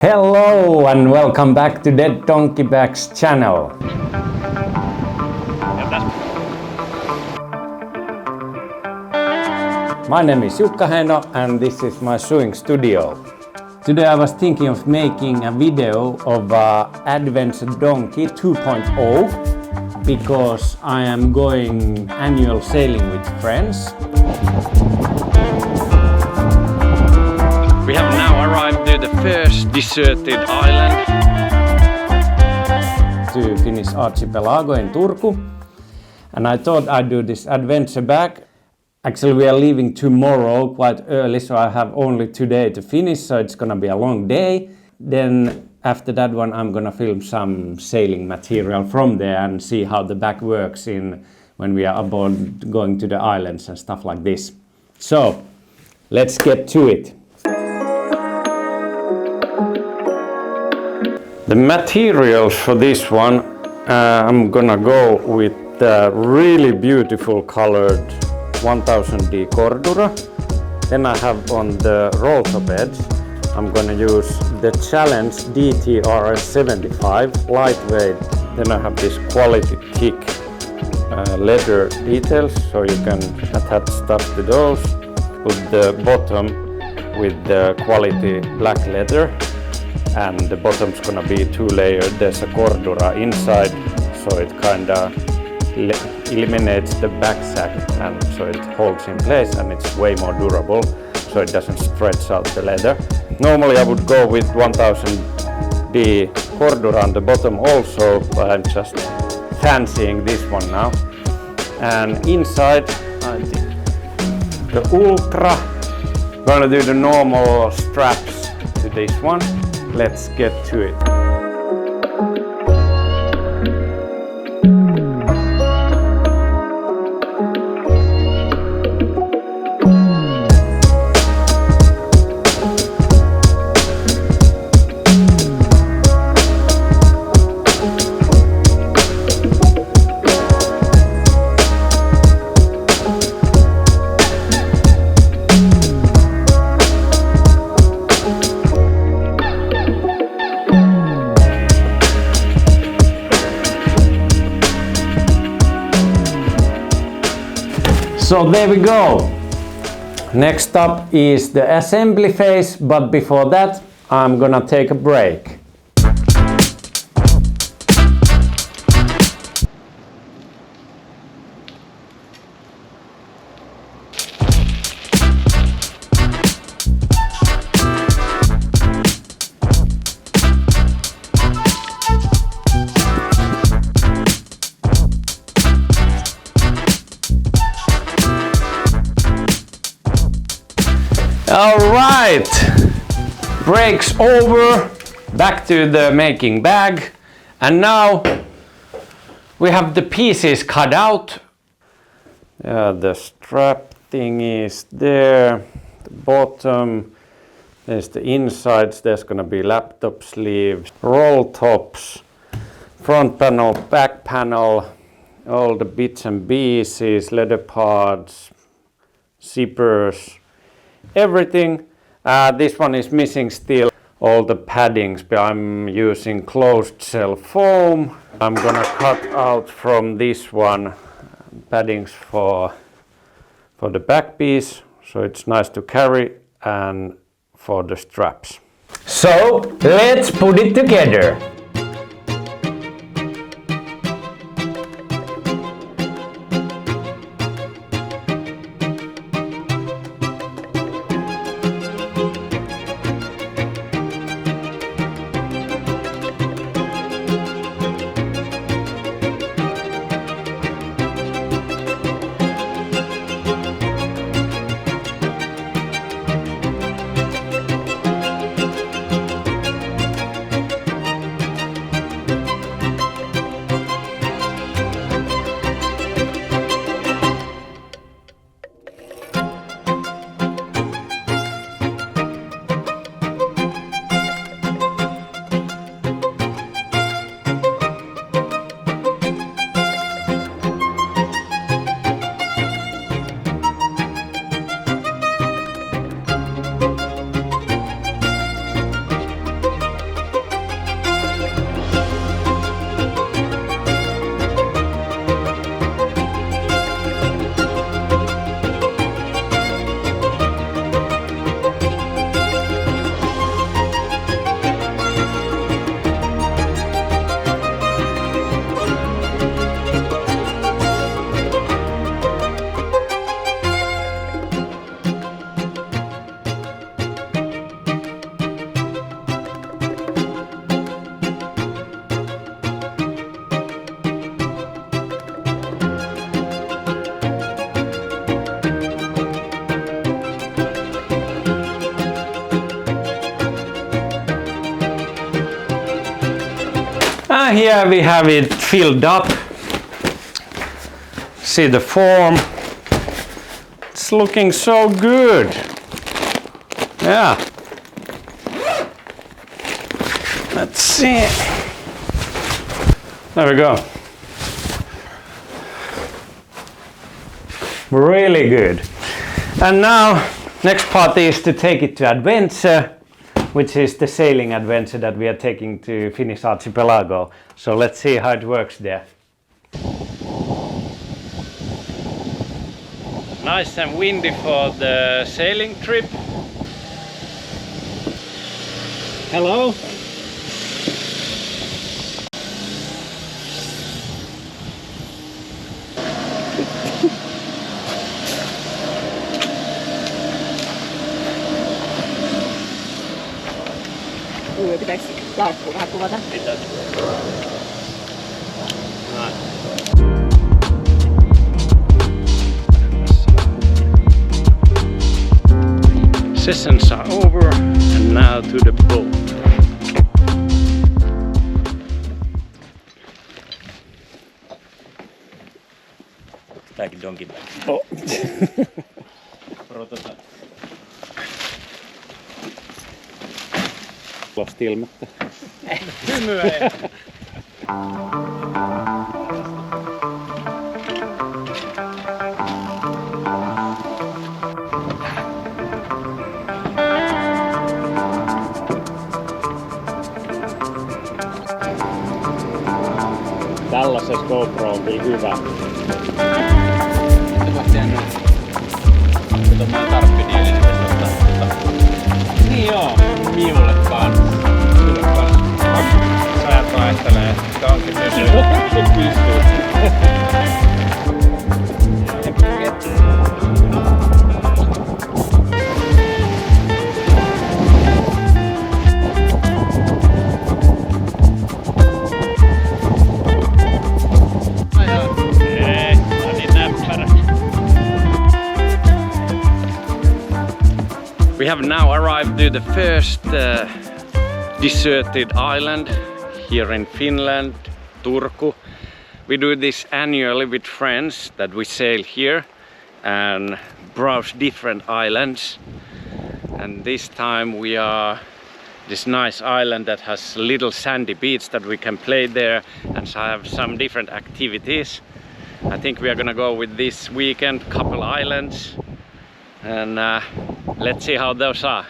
Hello and welcome back to Dead Donkey Bags channel. My name is Jukka Heino and this is my sewing studio. Today I was thinking of making a video of Adventure Donkey 2.0 because I am going annual sailing with friends. We have now arrived at the first deserted island. To Finnish archipelago in Turku. And I thought I'd do this adventure bag. Actually we are leaving tomorrow quite early, so I have only today to finish, so it's gonna be a long day. Then after that one I'm gonna film some sailing material from there and see how the bag works when we are aboard going to the islands and stuff like this. So let's get to it. The materials for this one, I'm gonna go with the really beautiful colored 1000D cordura. Then I have on the rolltop edge, I'm gonna use the Challenge DTRS 75, lightweight. Then I have this quality thick leather details, so you can attach stuff to those. Put the bottom with the quality black leather. And the bottom's gonna be two layered. There's a cordura inside, so it kinda eliminates the back sack, and so it holds in place and it's way more durable, so it doesn't stretch out the leather. Normally I would go with 1000D cordura on the bottom also, but I'm just fancying this one now. And inside I think the Ultra. Gonna do the normal straps to this one. Let's get to it. So there we go. Next up is the assembly phase, but before that I'm gonna take a break. Alright, breaks over, back to the making bag, and now we have the pieces cut out. The strap thing is there, the bottom, there's the insides, there's gonna be laptop sleeves, roll tops, front panel, back panel, all the bits and pieces, leather parts, zippers, everything. This one is missing still all the paddings, but I'm using closed cell foam. I'm gonna cut out from this one paddings for the back piece, so it's nice to carry, and for the straps. So let's put it together. here we have it filled up. See the form. It's looking so good. Yeah. Let's see. There we go. Really good. And now next part is to take it to adventure, which is the sailing adventure that we are taking to Finnish archipelago. So let's see how it works there. Nice and windy for the sailing trip. Hello. Pitäis laukkuun vähän kuvata? Pitäis. Sessions are over and now to the boat. Tääkin donkin. Oh. Losti ilmettä. Hymyä ei. Tällaisessa GoPro on kyllä hyvä. Niin joo, miulle kans. Sä vaihtelee, onkin pysyy. We have now arrived to the first deserted island here in Finland, Turku. We do this annually with friends that we sail here and browse different islands. And this time we are this nice island that has little sandy beach that we can play there and have some different activities. I think we are gonna go with this weekend, couple islands, and let's see how those are.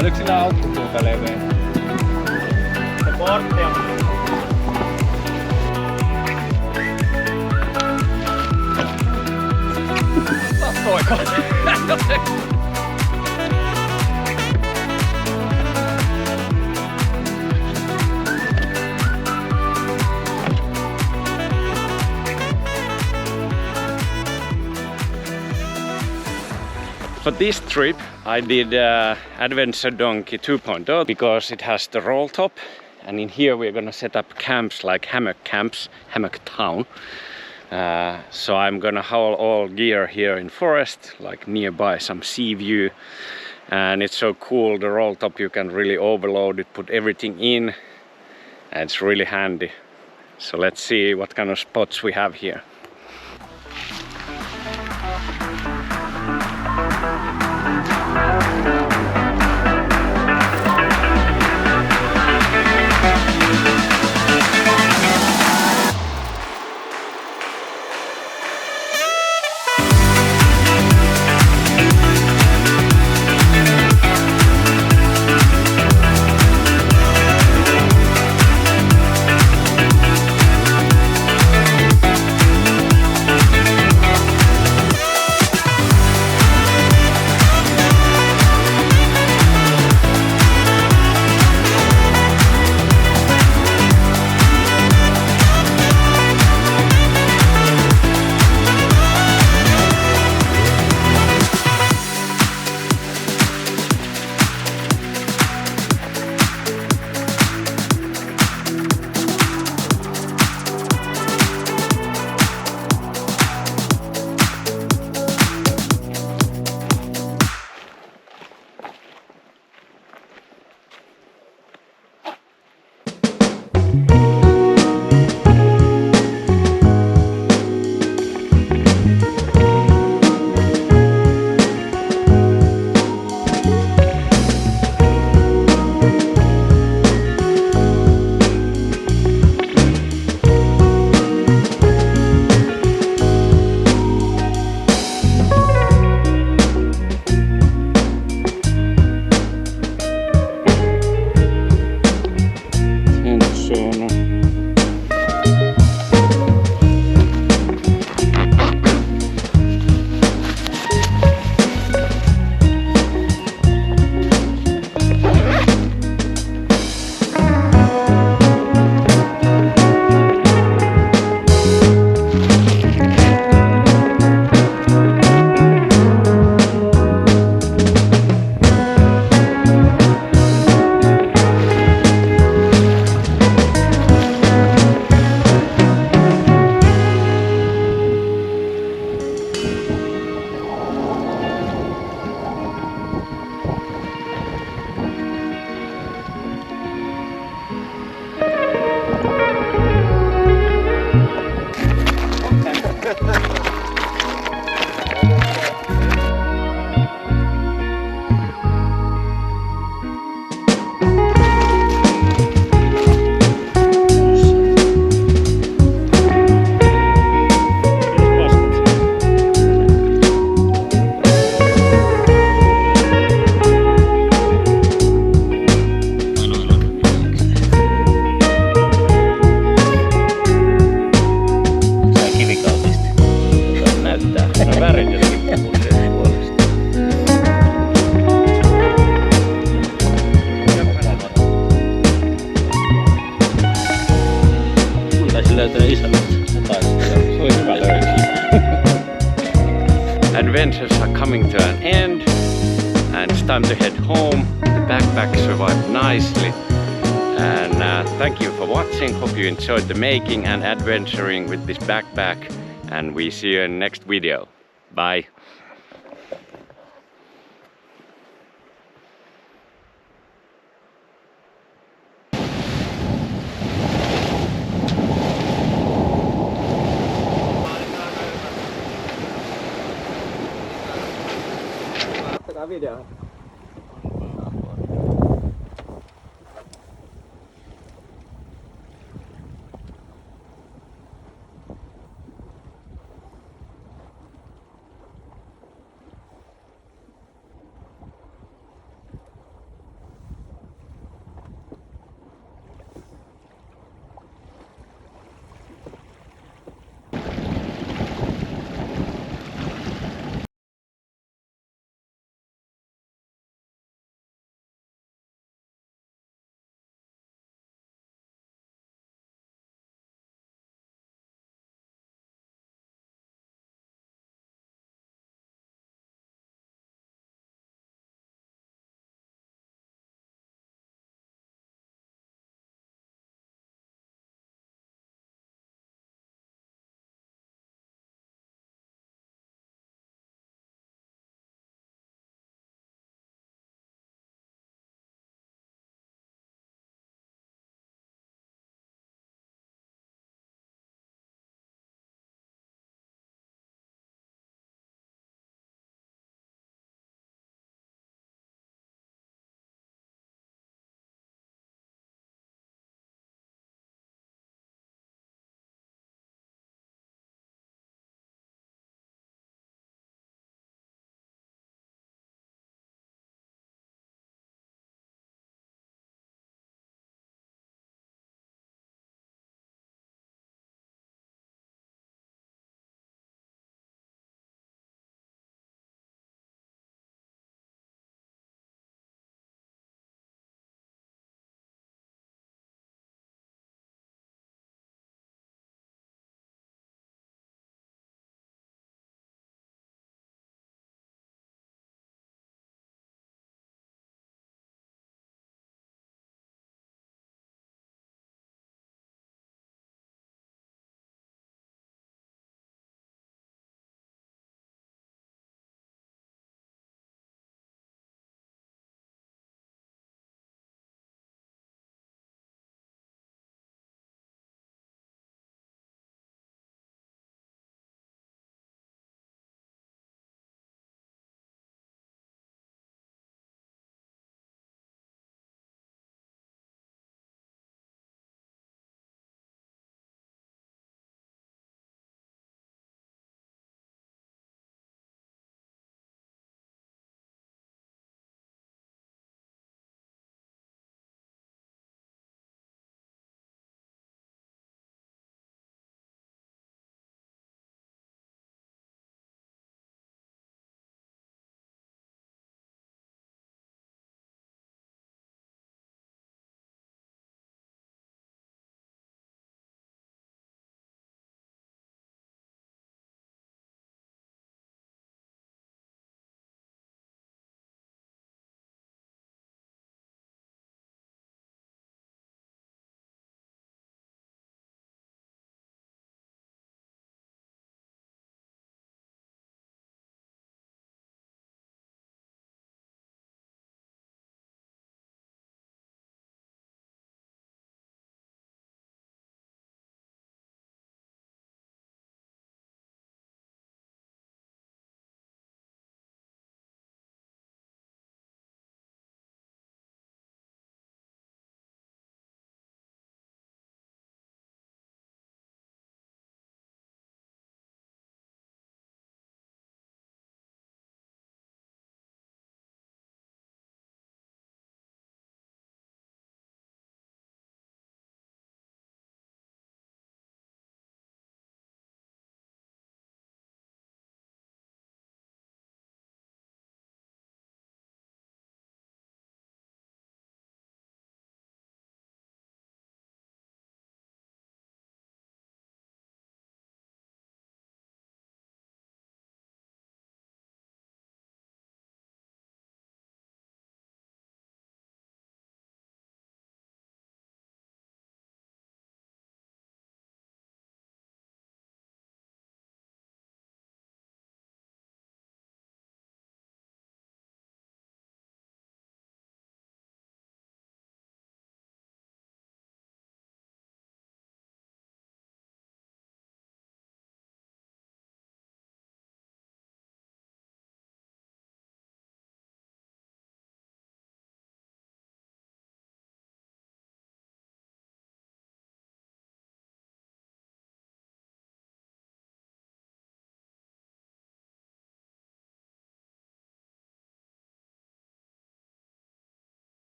Oliko sillä aukkopuuta leveä? Se portti on. Tahtoiko? For this trip I did Adventure Donkey 2.0 because it has the roll top, and in here we're gonna set up camps like hammock camps, hammock town. So I'm gonna haul all gear here in forest, like nearby some sea view, and it's so cool, the roll top, you can really overload it, put everything in, and it's really handy. So let's see what kind of spots we have here. Adventures are coming to an end and it's time to head home. The backpack survived nicely, and thank you for watching. Hope you enjoyed the making and adventuring with this backpack, and we see you in the next video. Bye. Video.